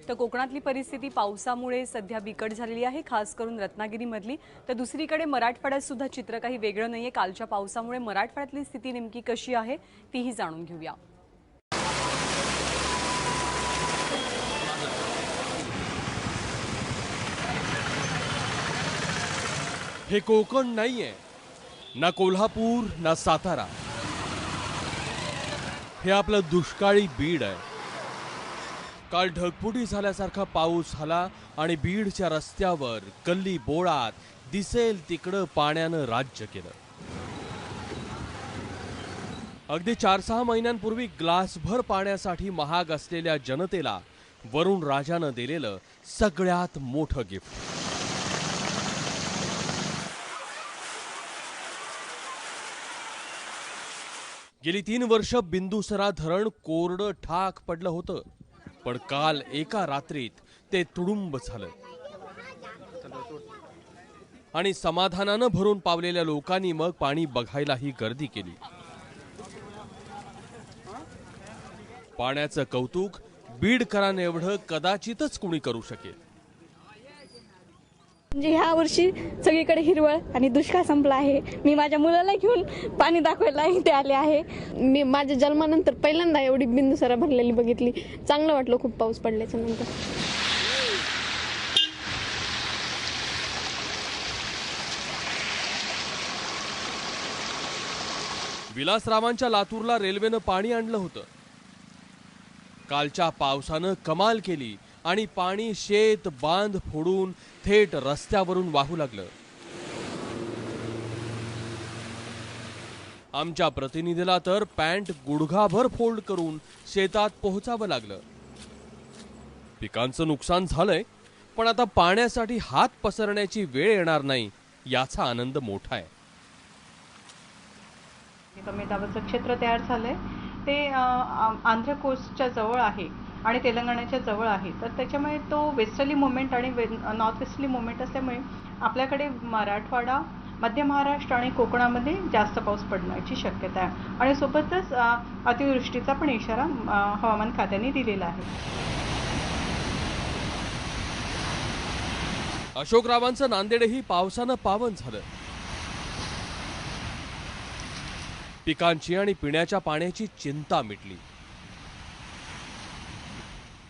तर कोकणातली परिस्थिती पावसामुळे सध्या बिकट झालेली आहे, खास करून रत्नागिरीमधली। तर दुसरीकडे मराठवाड्यात सुद्धा चित्र काही वेगळं नाहीये। कालच्या पावसामुळे मराठवाड्यातली स्थिती नेमकी कशी आहे तीही जाणून घेऊया। हे कोकण नाहीये, ना कोल्हापूर ना सातारा। हे आपलं दुष्काळी बीड आहे। काल ढगफुटी झाल्यासारखा पाऊस झाला आणि बीडच्या रस्त्यावर गल्ली बोळात दिसेल तिकडं पाण्यानं राज्य केलं। अगदी 4-6 महिन्यांपूर्वी ग्लासभर पाण्यासाठी महाग असलेल्या जनतेला वरुण राजानं दिलेलं सगळ्यात मोठं गिफ्ट। गेली 3 वर्ष बिंदुसरा धरण कोरडं ठाक पडलं होतं, पण काल एका रात्रीत ते तुडुंब झालं आणि समाधानानं भरून पावलेल्या लोकांनी मग पाणी बघायलाही गर्दी केली। पाण्याचं कौतुक बीडकरांएवढं कदाचितच कुणी करू शकेल। म्हणजे ह्या वर्षी सगळीकडे हिरवळ आणि दुष्काळ संपला आहे। मी माझ्या मुलाला घेऊन पाणी दाखवायला इथे आले आहे। मी माझ्या जन्मानंतर पहिल्यांदा एवढी बिंदुसरा भरलेली बघितली। चांगलं वाटलं खूप पाऊस पडल्याच्या नंतर। विलासरावांच्या लातूरला रेल्वेनं पाणी आणलं होतं। कालच्या पावसानं कमाल केली आणि पाणी शेत बांध फोडून थेट रस्त्यावरून वाहू लागलं। आमच्या प्रतिनिधीला तर पॅन्ट गुडघाभर फोल्ड करून शेतात पोहोचावं लागलं। पिकांचं नुकसान झालंय, पण आता पाण्यासाठी हात पसरण्याची वेळ येणार नाही याचा आनंद मोठा आहे। कमी दाबाचं क्षेत्र तयार झालंय, ते आंध्र कोस्टच्या जवळ आहे आणि तेलंगणाच्या जवळ आहे। तर त्याच्यामुळे तो वेस्टर्ली मुवमेंट आणि नॉर्थ वेस्टर्ली मुवमेंट असल्यामुळे आपल्याकडे मराठवाडा, मध्य महाराष्ट्र आणि कोकणामध्ये जास्त पाऊस पडण्याची शक्यता आहे आणि सोबतच अतिवृष्टीचा पण इशारा हवामान खात्याने दिलेला आहे। अशोकरावांचं नांदेडही पावसानं पावन झालं। पिकांची आणि पिण्याच्या पाण्याची चिंता मिटली।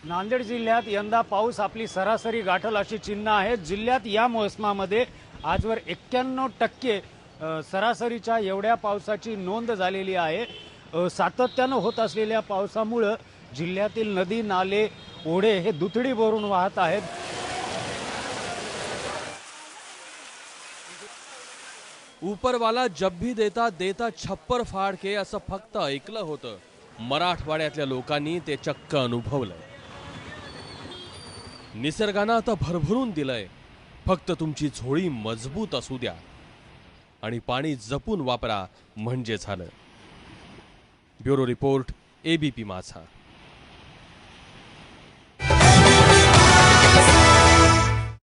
नांदेड जिल्ह्यात यंदा पाऊस आपली सरासरी गाठल अशी चिन्ह आहेत। जिल्ह्यात या मोसमामध्ये आजवर 91% सरासरीच्या एवढ्या पावसाची नोंद झालेली आहे। सातत्यानं होत असलेल्या पावसामुळे जिल्ह्यातील नदी नाले ओढे हे दुथडी भरून वाहत आहेत। ऊपरवाला जब भी देता देता छप्पर फाड़ के असं फक्त ऐकलं होतं, मराठवाड्यातल्या लोकांनी ते चक्क अनुभवलंय। निसर्गानं आता भरभरून दिलंय, फक्त तुमची झोळी मजबूत असू द्या आणि पाणी जपून वापरा म्हणजे झालं। ब्युरो रिपोर्ट, ABP माझा।